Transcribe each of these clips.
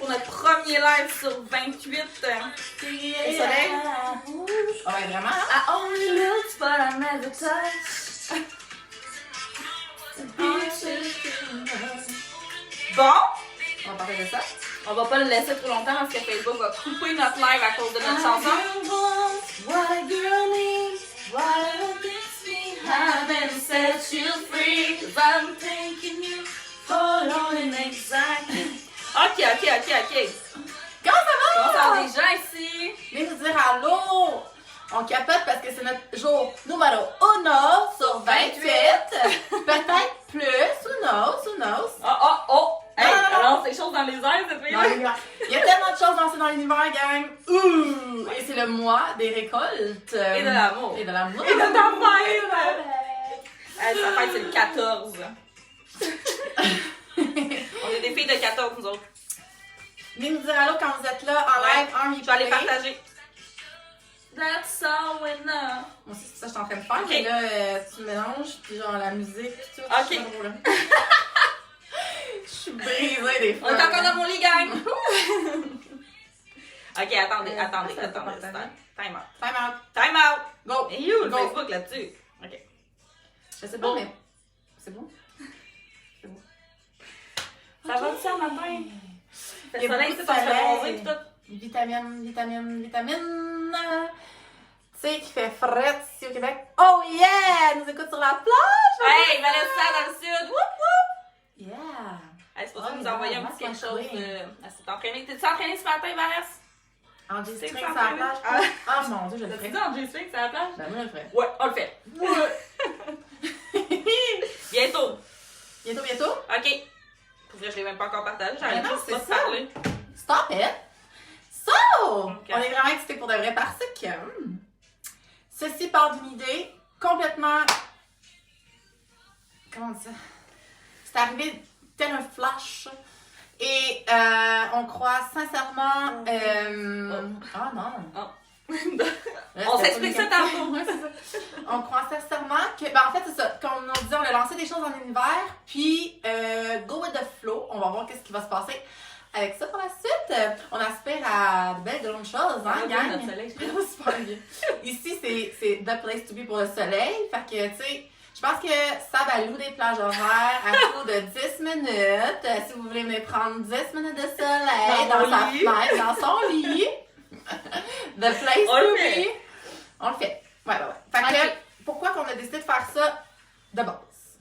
notre premier live sur 28 au soleil. Ah ouais, vraiment? I only look but I never touch. Bon, On va parler de ça? on va pas le laisser trop longtemps parce que Facebook va couper notre live à cause de notre chanson. What a girl needs, what gets me Haven't set you free, 'cause I'm thinking you hold on and exactly. Ok. Comment ça va? Comment ça va des gens ici? Venez nous dire allô! On capote parce que c'est notre jour numéro 1 sur 28. Peut-être plus, who knows? Oh! Hey, Non. alors ces choses dans les airs, cette fille Dans l'univers. Il y a tellement de choses lancées dans l'univers, gang! Ouh! Et c'est le mois des récoltes. Et de l'amour. Et de l'amour. Et de ta fête! Hey, sa fête, c'est le 14. On est des filles de 14, nous autres. Venez nous dire allô quand vous êtes là en live, en replay. Je vais aller partager. That's all we know. Moi aussi, c'est ça que je suis en train de faire. Ok. Et là, tu mélanges, puis genre la musique, puis tout. Ok. Je suis pas drôle, là. Je suis brisée des fois. On est encore dans mon lit, gang! Ok, attendez. ça, Time c'est pas out. Time out. Time out! Go. Et you, le Go. Facebook là-dessus. Ok. Je sais pas, mais c'est bon. Ça va ça matin? Il Le y a soleil, beaucoup c'est de on se fait soleil. bronzer pis tout. Vitamine. Tu sais qu'il fait frais ici au Québec. Oh yeah! Elle nous écoute sur la plage! Hey, Vanessa dans le sud! Whoop whoop! Yeah! Hey, c'est pour ça Oh, que nous envoyer un yeah, petit quelque that's chose my de. Elle s'est entraînée. T'es-tu entraînée ce matin, Vanessa? En C'est G-string que sur ça la fait. plage. Ah. Ah mon dieu, je le T'as-tu ferai. dit en G-string sur la plage? Ben moi, je le ferai. Ouais, on le fait. Bientôt. Bientôt? Ok. Pour vrai, je l'ai même pas encore partagé. Ben J'arrête non, juste c'est pas de ça. parler. Stop it! So! Ok. On est vraiment excités pour de vrai parce que ceci part d'une idée complètement. Comment dire ça? C'est arrivé tel un flash. Et on croit sincèrement. Ah non! Oh. Là, On c'était s'explique pas ça nickel. tantôt. Ouais, c'est ça. On croit sincèrement que. Ben, en fait, c'est ça. Comme on dit, on a lancé des choses dans l'univers, puis go with the flow. On va voir qu'est-ce qui va se passer avec ça par la suite. On aspire à de belles grandes choses, hein, gang? Notre soleil, je Oh, super bien. Ici, c'est the place to be pour le soleil. Fait que, tu sais, je pense que ça va louer des plages horaires à court de 10 minutes. Si vous voulez venir prendre 10 minutes de soleil Dans dans sa mon lit. fenêtre, dans son lit. The place On to le fait. be. On le fait. Ouais. Fait que, Ok. pourquoi qu'on a décidé de faire ça de base?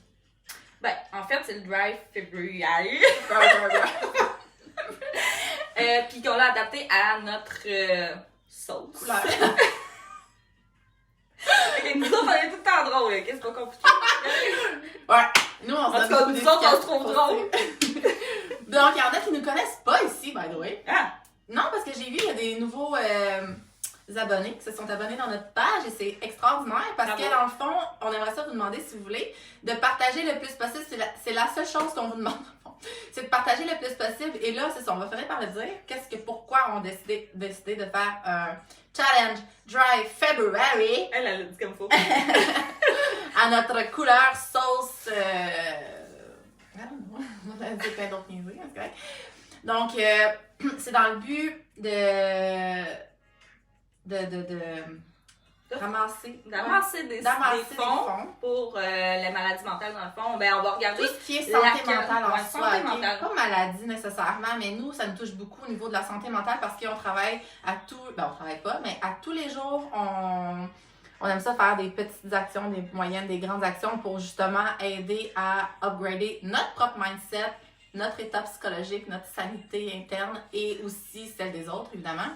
Ben, en fait, c'est le Dry February. Puis qu'on l'a adapté à notre sauce. Couleur. Ok, nous autres, on est tout le temps drôles, ok? C'est pas compliqué. Ouais. Nous, on En se tout donne cas, beaucoup nous autres, on se trouve d'efficacité drôles. aussi. Donc, il y en a qui ne nous connaissent pas ici, by the way. Ah! Non, parce que j'ai vu, il y a des nouveaux abonnés qui se sont abonnés dans notre page et c'est extraordinaire parce Bravo. que dans le fond, on aimerait ça vous demander, si vous voulez, de partager le plus possible. C'est la seule chose qu'on vous demande, dans le fond. C'est de partager le plus possible. Et là, c'est ça, on va finir par le dire. Pourquoi on a décidé de faire un challenge Dry February Elle a dit comme faut. à notre couleur sauce. I don't know. On a dit plein d'autres niaiseries, c'est correct. Donc, c'est dans le but de ramasser Des des fonds fonds. pour les maladies mentales, dans le fond. Ben, on va regarder. Tout ce qui est santé laquelle- mentale en ouais, soi. santé ok? mentale. Pas maladie nécessairement, mais nous, ça nous touche beaucoup au niveau de la santé mentale parce qu'on travaille on travaille pas, mais à tous les jours, on aime ça faire des petites actions, des moyennes, des grandes actions pour justement aider à upgrader notre propre mindset, notre état psychologique, notre sanité interne et aussi celle des autres, évidemment.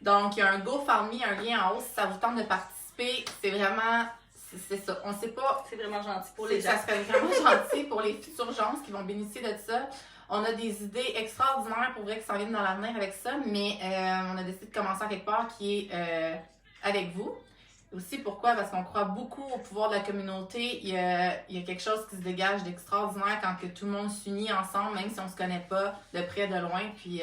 Donc, il y a un GoFundMe, un lien en haut si ça vous tente de participer. C'est vraiment, c'est ça. On sait pas. C'est vraiment gentil pour les gens. Ça serait vraiment gentil pour les futures gens qui vont bénéficier de ça. On a des idées extraordinaires pour vrai qui s'en viennent dans l'avenir avec ça, mais on a décidé de commencer à quelque part qui est avec vous. Aussi, pourquoi? Parce qu'on croit beaucoup au pouvoir de la communauté. Il y a quelque chose qui se dégage d'extraordinaire quand que tout le monde s'unit ensemble, même si on se connaît pas de près, de loin. Puis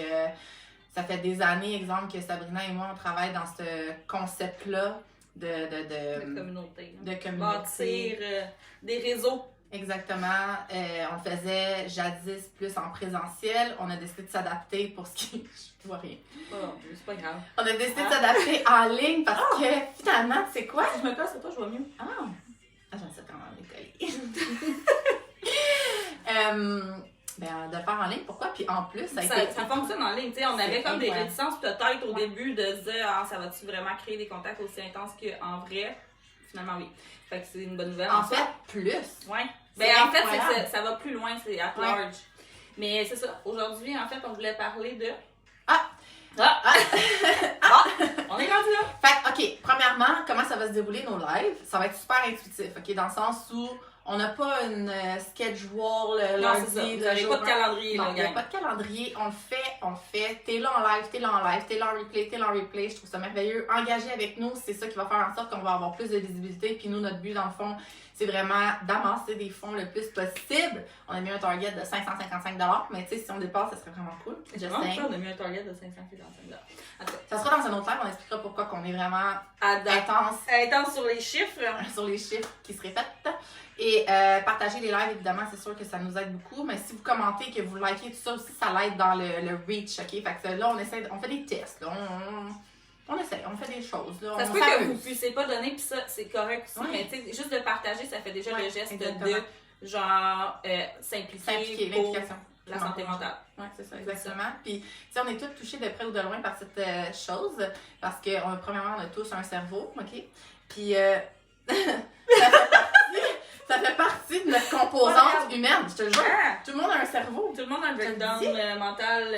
ça fait des années, exemple, que Sabrina et moi, on travaille dans ce concept-là de De communauté. de communauté. Bâtir des réseaux Exactement. On le faisait jadis plus en présentiel. On a décidé de s'adapter pour ce qui... Je vois rien. Oh, c'est pas grave. On a décidé de s'adapter en ligne parce que finalement, c'est quoi? Si je me casse, c'est toi, je vois mieux. Ah! J'aime ça quand même les coller. De le faire en ligne, pourquoi? Puis en plus, ça fonctionne en ligne. Tu sais, on avait comme des incroyable. réticences peut-être au début de se dire ça va-tu vraiment créer des contacts aussi intenses qu'en vrai? Finalement, oui. Fait que c'est une bonne nouvelle. En fait, plus. Ouais. C'est En fait, incroyable. ça va plus loin, c'est at large. Mais c'est ça. Aujourd'hui, en fait, on voulait parler de. On est rendu là! Fait que, OK, premièrement, comment ça va se dérouler nos lives? Ça va être super intuitif, OK? Dans le sens où on n'a pas une schedule Non, c'est ça. Vous n'avez pas de calendrier, non, là, il n'y a gang. pas de calendrier. On le fait. T'es là en live, t'es là en live, t'es là en replay, t'es là en replay. Je trouve ça merveilleux. Engagez avec nous, c'est ça qui va faire en sorte qu'on va avoir plus de visibilité. Puis nous, notre but, dans le fond, c'est vraiment d'amasser des fonds le plus possible. On a mis un target de 555 $, mais tu sais, si on dépasse, ça serait vraiment cool. Just saying. On a mis un target de 555 $. Ça sera dans un autre live, on expliquera pourquoi qu'on est vraiment intense Intense sur les chiffres. sur les chiffres qui se répètent. Et partager les lives, évidemment, c'est sûr que ça nous aide beaucoup. Mais si vous commentez, que vous likez, tout ça aussi, ça l'aide dans le reach, OK? Fait que là, on fait des tests, là. On essaie, on fait des choses, là. Ça se peut que vous ne puissiez pas donner, puis ça, c'est correct aussi. Ouais. Mais tu sais, juste de partager, ça fait déjà le geste exactement. de, genre, simplifier pour l'implication. la santé mentale. Oui, c'est ça, exactement. Puis, tu sais, on est tous touchés de près ou de loin par cette chose, parce que, premièrement, on a tous un cerveau, OK? Puis, ça fait partie de notre composante humaine, je te le jure. Tout le monde a un cerveau. Tout le monde a un breakdown mental.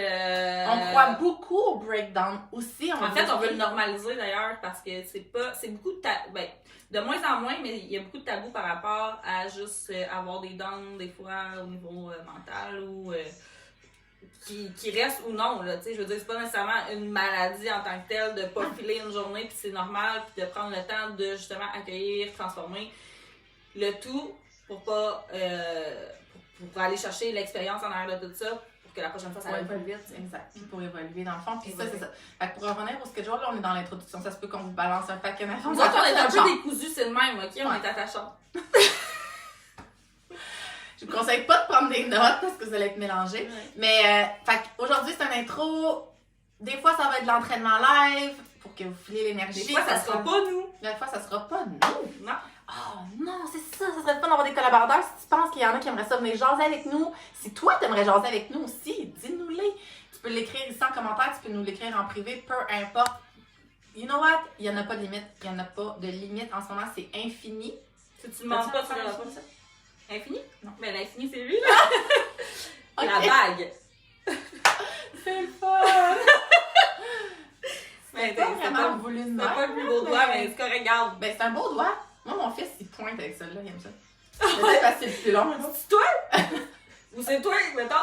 On croit beaucoup au breakdown aussi. En fait, on veut le normaliser d'ailleurs parce que c'est beaucoup de ben, de moins en moins, mais il y a beaucoup de tabous par rapport à juste avoir des downs des fois au niveau mental ou qui reste ou non, là, tu sais, je veux dire, c'est pas nécessairement une maladie en tant que telle de pas filer une journée, puis c'est normal, puis de prendre le temps de justement accueillir, transformer le tout pour pas pour aller chercher l'expérience en arrière de tout ça, pour que la prochaine fois ça aille plus vite. Exact, pour évoluer dans le fond, puis ça, c'est ça. Fait que pour revenir au schedule, là, on est dans l'introduction, ça se peut qu'on vous balance un paquet d'informations. Nous autres, on est un peu décousus, c'est le même, ok? On est attachants. Je vous conseille pas de prendre des notes parce que vous allez être mélangés. Ouais. Mais, fait aujourd'hui, c'est un intro. Des fois, ça va être de l'entraînement live pour que vous filez l'énergie. Des fois, ça sera pas nous. Des fois, ça sera pas nous. Non. Oh non, c'est ça serait fun d'avoir des collaborateurs. Si tu penses qu'il y en a qui aimeraient ça venir jaser avec nous, si toi, tu aimerais jaser avec nous aussi, dis-nous-les. Tu peux l'écrire ici en commentaire, tu peux nous l'écrire en privé, peu importe. You know what? Il n'y en a pas de limite. Il n'y en a pas de limite. En ce moment, c'est infini. Si tu ne demandes pas, tu verras pas ça. Infini? Non. Mais l'infini, c'est lui, là. Okay. La bague. C'est le fun! Mais c'est vraiment voulu de même. C'est pas le plus beau doigt, mais c'est correct, regarde. Ben, c'est un beau doigt. Moi, mon fils, il pointe avec celle-là, il aime ça. C'est parce que c'est plus long. C'est toi? Ou c'est toi, mettons?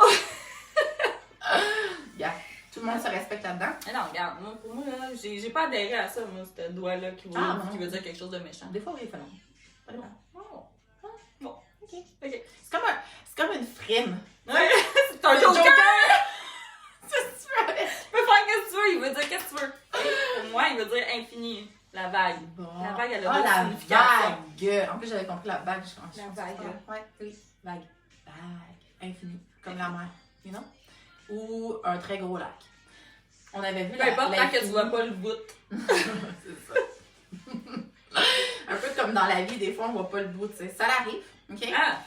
Yeah. Tout le monde se respecte là-dedans. Mais non, regarde, moi, pour moi, là, j'ai pas adhéré à ça, moi, ce doigt-là qui veut dire quelque chose de méchant. Des fois, oui, il fait long. Pas long. Bon. OK. C'est comme une frime. Ouais, c'est un joker! C'est sûr. Tu peux faire qu'est-ce que tu veux, il veut dire qu'est-ce que tu veux. Pour moi, il veut dire infini. La vague. Bon. La vague, elle a la signification. vague. En plus, j'avais compris la vague. La vague. Ouais, oui. Vague. Vague. Infini. Comme la mer. You know? Ou un très gros lac. On avait vu peu importe tant que tu vois pas le bout. C'est ça. Un peu comme dans la vie, des fois, on voit pas le bout, tu sais. Ça arrive, OK? Ah!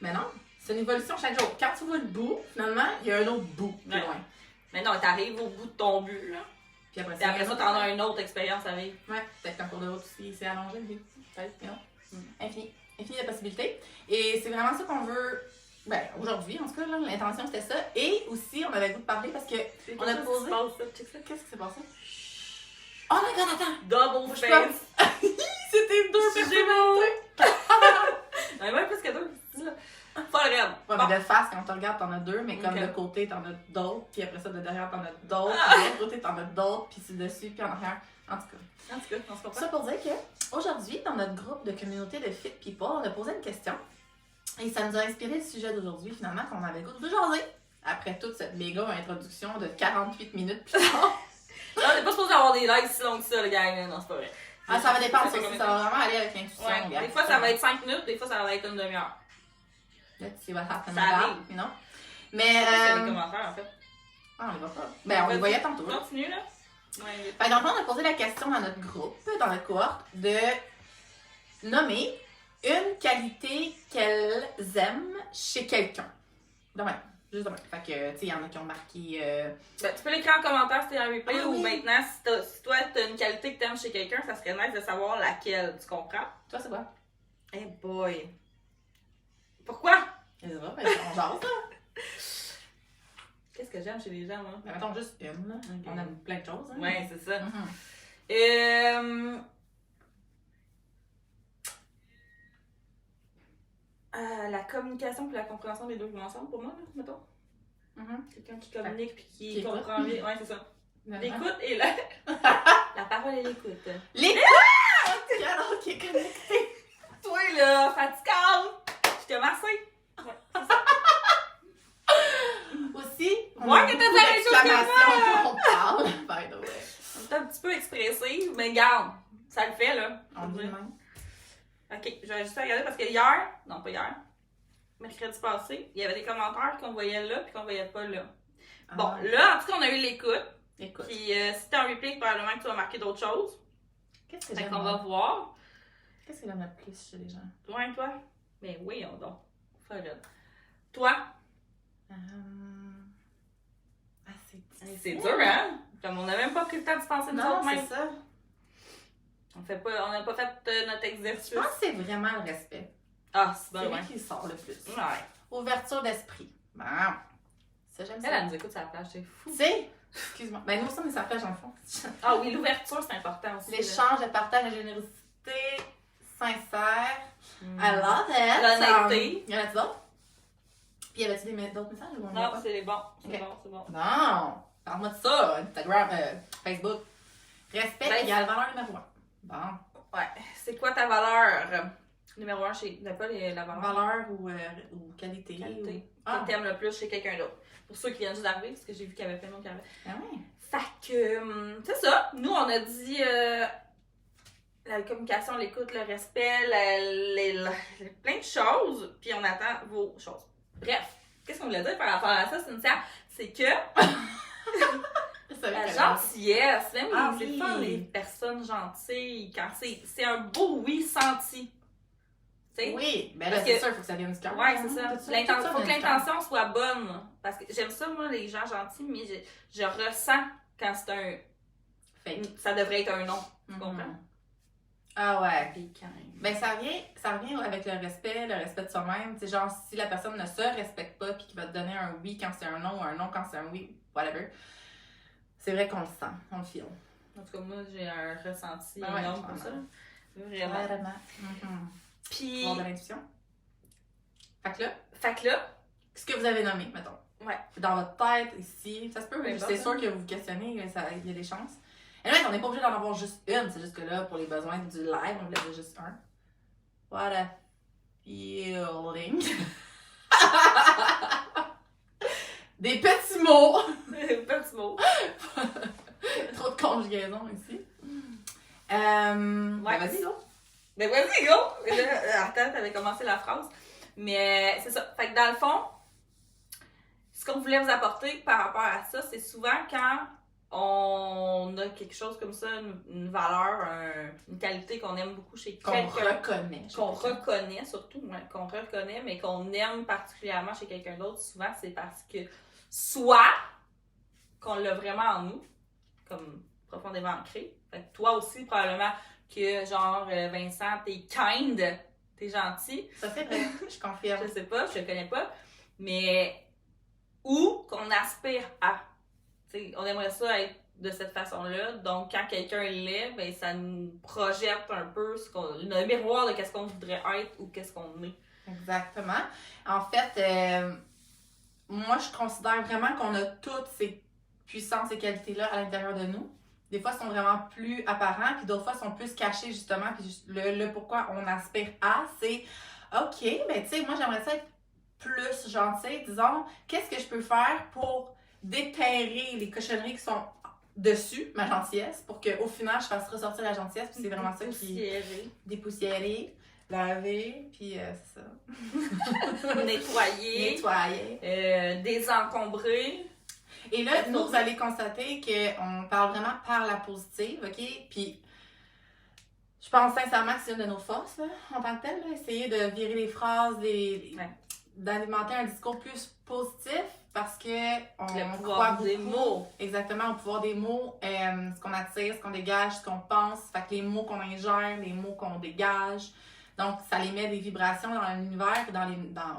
Mais non, c'est une évolution chaque jour. Quand tu vois le bout, finalement, il y a un autre bout plus loin. Mais non, t'arrives au bout de ton but, là. Puis après ça, t'en as une autre expérience à vivre. Ouais, peut-être qu'en cours de route aussi, c'est allongé, peut-être, mais non. Infini. Infini de possibilités. Et c'est vraiment ça qu'on veut. Ben, aujourd'hui, en tout cas, l'intention c'était ça. Et aussi, on avait le goût de parler parce que. On a posé. Qu'est-ce qui s'est passé? Oh my god, attends! Double face! C'était deux personnes! Il y en a même plus que deux. Pas le rêve. Ouais, mais de face, quand on te regarde, t'en as deux, mais comme de côté, t'en as d'autres, puis après ça, de derrière, t'en as d'autres, puis de l'autre côté, t'en as d'autres, puis c'est dessus, puis en arrière. En tout cas, on se comprend. Ça pour dire que aujourd'hui, dans notre groupe de communauté de Fit People, on a posé une question. Et ça nous a inspiré le sujet d'aujourd'hui, finalement, qu'on avait le goût de jaser. Après toute cette méga introduction de 48 minutes plus tard. Non, on n'est pas supposé avoir des likes si longs que ça, le gars. Non, c'est pas vrai. Ah, ça va dépendre, ça va vraiment aller avec l'intuition. Ouais. Des fois, ça va être 5 minutes, des fois, ça va être une demi-heure. let's see what happens Ça now, arrive. you know? Mais, C'est les commentaires, en fait. ah, on les voit pas. Ben, on les voyait tantôt. Là. Continue, là. Ouais, Fait donc, on a posé la question dans notre groupe, dans notre cohorte, de nommer une qualité qu'elles aiment chez quelqu'un. Demain. Juste demain. Fait que, tu sais, il y en a qui ont marqué. Ben, tu peux l'écrire en commentaire si t'es en replay Ah, ou oui. maintenant, si toi t'as une qualité que t'aimes chez quelqu'un, ça serait nice de savoir laquelle. Tu comprends? Toi, c'est quoi? Eh boy! Pourquoi? Je sais pas, ben, on jase, là. Qu'est-ce que j'aime chez les gens, moi? Ben, mettons juste une, là. Ok. On aime plein de choses, hein. Ouais, c'est ça. Mhm. La communication et la compréhension des deux vont ensemble pour moi, là, mettons. Mhm. Quelqu'un qui communique puis qui Qui comprend bien. Ouais, c'est ça. Vraiment. L'écoute et la... la parole et l'écoute. L'écoute! C'est alors qui est connecté. Toi, là, fatigante! Je te massé. Ouais, c'est ça. Aussi, on Ouais, a que t'as beaucoup dit la même chose que d'exclamations quand on parle, by the way. On est un petit peu expressive, mais garde, ça le fait, là. On dit de même. Ok, je vais juste regarder parce que hier, non pas hier, mercredi passé, il y avait des commentaires qu'on voyait là puis qu'on voyait pas là. Bon, Ah. là, en tout cas, on a eu l'écoute. Écoute. Puis si t'es en replay, probablement que tu vas marquer d'autres choses. Qu'est-ce que Fait j'aime? qu'on va voir. Qu'est-ce que j'aime le plus chez les gens? Toi et toi? Mais oui, on donc. Folle. Toi? C'est C'est dur, hein? Comme on n'a même pas pris le temps de se penser nous Non, autres c'est même. ça. On n'a pas fait notre exercice. Je pense que c'est vraiment le respect. Ah, c'est C'est bon, ouais. lui qui sort le plus. Ouais. Ouverture d'esprit. Bon. Ça, j'aime Elle, ça. elle nous écoute sur la plage, c'est fou. Tu sais, excuse-moi. Ben, nous aussi, on est sa plage, en fond. Ah oui, l'ouverture, c'est important aussi. là. L'échange, le partage, la générosité sincère. Mm. I love it. L'honnêteté. Y en a-tu d'autres? Puis y avait-tu d'autres messages ou on y a Non, pas? c'est bon. C'est Ok. bon, c'est bon. Non! Parle-moi de ça, Instagram, Facebook. Respect Ben, égale valeur numéro 1. Bon. Ouais. C'est quoi ta valeur numéro 1 chez. Pas la valeur. Valeur ou qualité. Qualité. Ou... Ah, Que t'aimes le plus chez quelqu'un d'autre. Pour ceux qui viennent juste d'arriver, parce que j'ai vu qu'il y avait plein de monde qui arrivait. ah oui. Fait que, c'est ça. Nous, on a dit la communication, l'écoute, le respect, plein de choses. Puis on attend vos choses. Bref, qu'est-ce qu'on voulait dire par rapport à ça, Cynthia? C'est que Je savais la qu'elle gentillesse, même Ah c'est oui. fun, les personnes gentilles, quand c'est un beau oui senti. Tu sais? Oui, ben là, Parce c'est que- sûr, il faut que ça vienne du cœur. Ouais, hein, c'est ça. tout tout Faut que vient du cœur. l'intention soit bonne. Parce que j'aime ça, moi, les gens gentils, mais je ressens quand c'est un. Fake. Ça devrait être un non. Tu Mhm. comprends? Ah ouais. Puis quand même. Ben ça revient avec le respect de soi-même. Tu sais, genre, si la personne ne se respecte pas puis qu'il va te donner un oui quand c'est un non ou un non quand c'est un oui, whatever, c'est vrai qu'on le sent, on le feel. En tout cas, moi, j'ai un ressenti Ben ouais, énorme pour ça. Vraiment. Vraiment. Mhm. Puis, Avoir de l'intuition. fait que là, Ce que vous avez nommé, mettons. Ouais. Dans votre tête, ici. Ça se peut, Ben, c'est bon, sûr que vous vous questionnez, il y a des chances. Et là, on n'est pas obligé d'en avoir juste une. C'est juste que là, pour les besoins du live, on voulait dire juste un. What a feeling. Des petits mots. petit mot. Trop de conjugaison ici. Ouais. Ben, vas-y, là. Ben vas-y, go! Attends, t'avais commencé la phrase. Mais c'est ça. Fait que dans le fond, ce qu'on voulait vous apporter par rapport à ça, c'est souvent quand on a quelque chose comme ça, une valeur, une qualité qu'on aime beaucoup chez Qu'on quelqu'un. reconnaît. Qu'on reconnaît surtout, ouais, qu'on reconnaît, mais qu'on aime particulièrement chez quelqu'un d'autre, souvent c'est parce que soit qu'on l'a vraiment en nous, comme profondément ancré. Fait que toi aussi, probablement que genre Vincent, t'es kind, t'es gentil. Ça, c'est vrai. Je confirme. Je sais pas, je le connais pas. Mais ou qu'on aspire à. T'sais, on aimerait ça être de cette façon-là. Donc, quand quelqu'un l'est, ben, ça nous projette un peu le miroir de qu'est-ce qu'on voudrait être ou qu'est-ce qu'on est. Exactement. En fait, moi, je considère vraiment qu'on a toutes ces puissances et qualités-là à l'intérieur de nous. Des fois, ils sont vraiment plus apparents, puis d'autres fois, ils sont plus cachés, justement. Puis le pourquoi on aspire à, c'est OK, mais tu sais, moi, j'aimerais ça être plus gentil. Disons, qu'est-ce que je peux faire pour déterrer les cochonneries qui sont dessus, ma gentillesse, pour qu'au final, je fasse ressortir la gentillesse, puis c'est vraiment ça qui Poussiéré. dépoussiérer Laver, puis c'est ça. Nettoyer. Désencombrer. Et là, nous, vous allez constater qu'on parle vraiment par la positive, OK? Puis, je pense sincèrement que c'est une de nos forces, là, en tant que telle, là, essayer de virer les phrases, d'alimenter un discours plus positif, parce que on croit beaucoup des mots. Exactement, au pouvoir des mots, ce qu'on attire, ce qu'on dégage, ce qu'on pense, fait que les mots qu'on ingère, les mots qu'on dégage. Donc, ça les met des vibrations dans l'univers,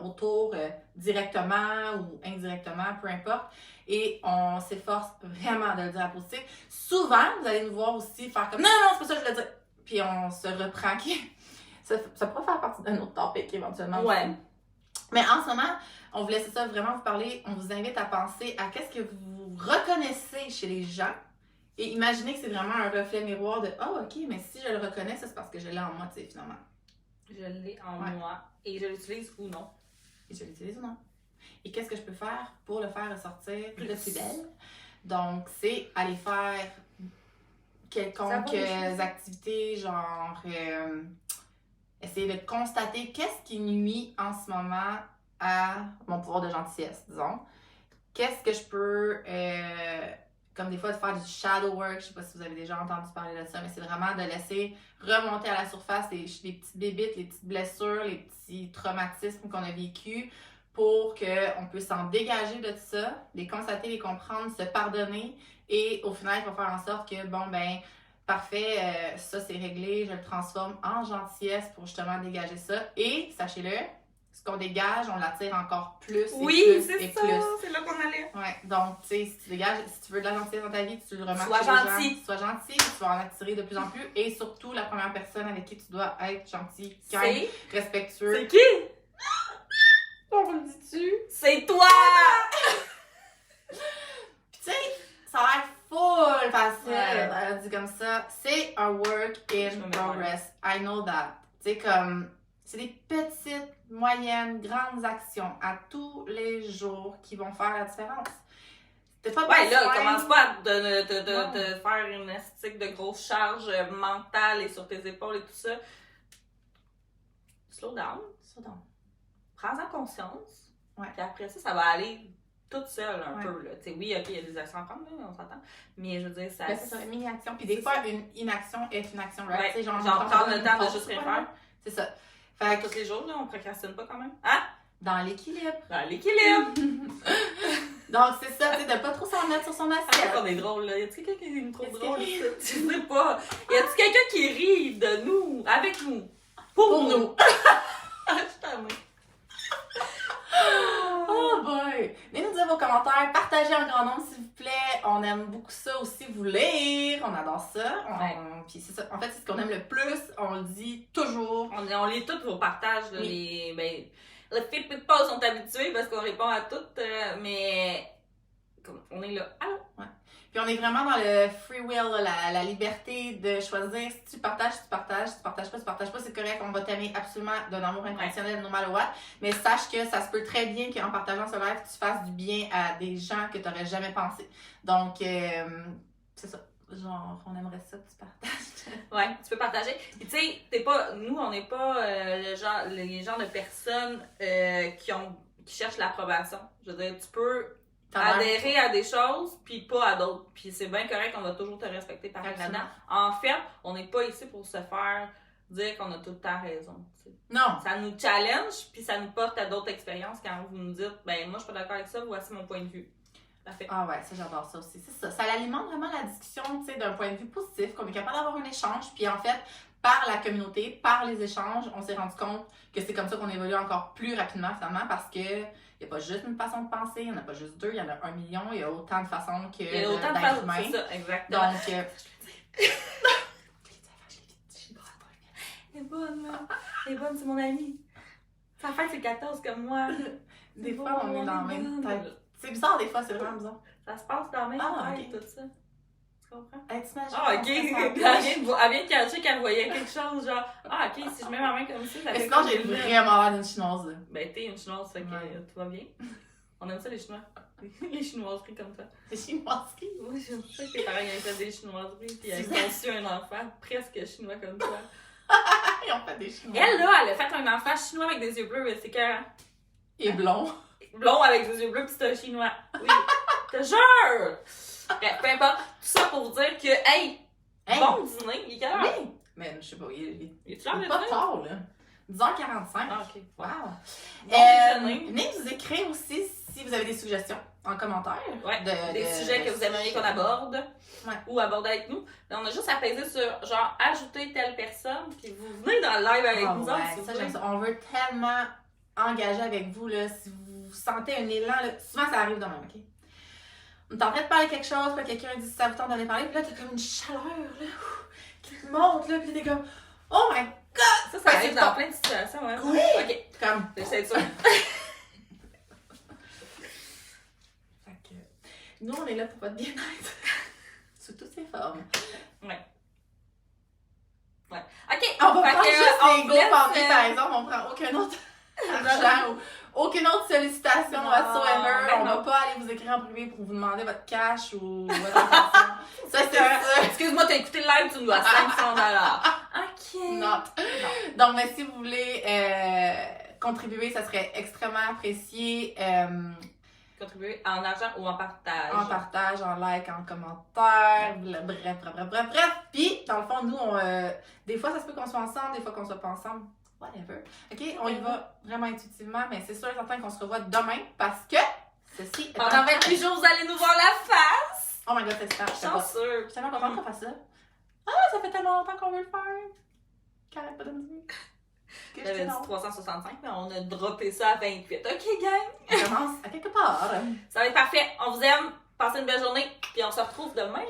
autour, directement ou indirectement, peu importe. Et on s'efforce vraiment de le dire à positif. Souvent, vous allez nous voir aussi faire comme « Non, c'est pas ça que je veux dire! » Puis on se reprend. Ça pourrait faire partie d'un autre topic éventuellement. Ouais. Aussi. Mais en ce moment, on vous laisse ça vraiment vous parler. On vous invite à penser à qu'est-ce que vous reconnaissez chez les gens. Et imaginez que c'est vraiment un reflet miroir de « Ah, OK, mais si je le reconnais, ça c'est parce que je l'ai en moi, tu sais, finalement. » Je l'ai en moi. Et je l'utilise ou non. Et qu'est-ce que je peux faire pour le faire ressortir plus belle? Donc, c'est aller faire quelconques activités, genre essayer de constater qu'est-ce qui nuit en ce moment à mon pouvoir de gentillesse, disons. Qu'est-ce que je peux, comme des fois, de faire du shadow work, je sais pas si vous avez déjà entendu parler de ça, mais c'est vraiment de laisser remonter à la surface les petites bébites, les petites blessures, les petits traumatismes qu'on a vécus pour qu'on puisse s'en dégager de ça, les constater, les comprendre, se pardonner et au final, il va faire en sorte que, bon, ben, parfait, ça c'est réglé, je le transforme en gentillesse pour justement dégager ça. Et, sachez-le, ce qu'on dégage, on l'attire encore plus et plus et plus. C'est là qu'on allait. Ouais, donc, tu sais, si tu dégages, si tu veux de la gentillesse dans ta vie, tu le remarques sois gentil. Sois gentil, tu vas en attirer de plus en plus. Et surtout, la première personne avec qui tu dois être gentil, kind, respectueux. C'est qui? On me le dit-tu? C'est toi! Puis tu sais, ça a l'air full facile, dit comme ça. C'est un work in progress. I know that. Tu sais, comme, c'est des petites, moyennes, grandes actions à tous les jours qui vont faire la différence. T'es pas commence pas de faire une esthétique de grosse charge mentale et sur tes épaules et tout ça. Slow down. Prends-en conscience. Ouais. Puis après ça, ça va aller toute seule un peu. Là. Oui, OK, il y a des actions à prendre, là, on s'entend. Mais je veux dire, ça. C'est ça, une mini-action. Puis des fois, une inaction est une action, right? Ouais. Genre prendre le temps de juste rien faire. C'est ça. Fait que tous les jours, là, on procrastine pas quand même. Hein? Dans l'équilibre. Donc, c'est ça, tu sais, de pas trop s'en mettre sur son assiette. On est drôle, là. Y a-t-il quelqu'un qui est trop drôle? Je sais pas. Y a-t-il quelqu'un qui rit de nous, avec nous, pour nous? Je t'aime. Oh boy! Venez nous dire vos commentaires, partagez en grand nombre s'il vous plaît. On aime beaucoup ça aussi, vous lire. On adore ça. Puis c'est ça. En fait, c'est ce qu'on aime le plus. On le dit toujours. On lit tous vos partages. Là, les filles de pause sont habituées parce qu'on répond à toutes. Mais on est là. Allô? Ouais. Puis on est vraiment dans le free will, la liberté de choisir. Si tu partages, tu partages. Si tu partages pas, c'est correct. On va t'aimer absolument d'un amour inconditionnel, no matter what. Mais sache que ça se peut très bien qu'en partageant ce live, tu fasses du bien à des gens que tu n'aurais jamais pensé. Donc, c'est ça. Genre, on aimerait ça que tu partages. Ouais, tu peux partager. Puis tu sais, nous, on n'est pas les genres de personnes qui cherchent l'approbation. Je veux dire, tu peux adhérer à des choses, puis pas à d'autres. Puis c'est bien correct, on va toujours te respecter par là-dedans. En fait, on n'est pas ici pour se faire dire qu'on a tout le temps raison. T'sais. Non. Ça nous challenge, puis ça nous porte à d'autres expériences quand vous nous dites, ben moi je suis pas d'accord avec ça, voici mon point de vue. Parfait. Ah ouais, ça j'adore ça aussi. C'est ça. Ça alimente vraiment la discussion, tu sais, d'un point de vue positif, qu'on est capable d'avoir un échange, puis en fait, par la communauté, par les échanges, on s'est rendu compte que c'est comme ça qu'on évolue encore plus rapidement finalement, parce que il n'y a pas juste une façon de penser, il n'y en a pas juste deux, il y en a 1 million, il y a autant de façons que il y a autant de façons, c'est ça, exactement. Donc, elle est bonne, là. Elle est bonne, c'est mon amie. Sa fête, c'est 14 comme moi. Des fois, on est dans la même tête. C'est bizarre, des fois, c'est vraiment bizarre. Ça se passe dans la même tête, tout ça. Tu comprends? T'imagines? Ah, ok. Elle vient de catcher qu'elle voyait quelque chose, genre, ah, ok, si je mets ma main comme ça, ça fait sinon, j'ai vraiment l'air d'une chinoise, là. Ben, t'es une chinoise, fait que tout va bien. On aime ça, les chinois. Les chinoiseries comme ça. Les chinoiseries? Oui, j'aime ça que tes parents aient fait des chinoiseries, puis ils ont conçu un enfant presque chinois comme toi. Ils ont fait des chinois. Elle, là, elle a fait un enfant chinois avec des yeux bleus, mais c'est que Et blond. blond avec des yeux bleus, pis c'est un chinois. Oui. Je te jure! Bref, peu importe. Tout ça pour vous dire que, hey, bon dîner, il est quelle heure? Oui! Mais je sais pas, il est l'heure de est pas dîner? tard, là. 10h45. Ah, ok. Wow! Bon déjeuner. Venez nous écrire aussi si vous avez des suggestions en commentaire. Ouais, des sujets que vous aimeriez qu'on aborde. Ouais. Ou aborder avec nous. On a juste à peser sur, genre, ajouter telle personne, puis vous venez dans le live avec Ah nous ouais, autres, s'il vous ça, plaît. j'aime ça. On veut tellement engager avec vous, là. Si vous sentez un élan, là, souvent ça arrive de même, OK? On est en train de parler quelque chose, puis quelqu'un dit ça vous tente d'en parler, puis là, t'as comme une chaleur, là, qui te monte, là, puis t'es comme, oh my god! Ça arrive dans plein de situations, hein? Oui! OK, Comme, j'essaie de ça. fait que, nous, on est là pour votre bien-être. Sous toutes ses formes. Ouais. OK, On va fait prendre que, juste on les vous go laisse, pandés, par exemple, on prend aucun autre argent ou aucune autre sollicitation Non, whatsoever. ben On va non. pas aller vous écrire en privé pour vous demander votre cash ou votre attention. Ça, c'est ça. Excuse-moi, t'as écouté le live, tu me dois 500 OK. Not. Donc, mais si vous voulez contribuer, ça serait extrêmement apprécié. Contribuer en argent ou en partage. En partage, en like, en commentaire, bref. Puis, dans le fond, nous, des fois, ça se peut qu'on soit ensemble, des fois qu'on soit pas ensemble. Whatever. OK? On y va vraiment intuitivement, mais c'est sûr et certain qu'on se revoit demain parce que ceci est Pendant 28 jours, vous allez nous voir la face. Oh my god, c'est super. Chanceux. Je suis tellement contente qu'on fasse ça. Ah, ça fait tellement longtemps qu'on veut le faire. Qu'arrête pas de me dire. Que J'avais dit non. 365, mais on a droppé ça à 28. OK, gang. On commence à quelque part. Ça va être parfait. On vous aime. Passez une belle journée. Puis on se retrouve demain.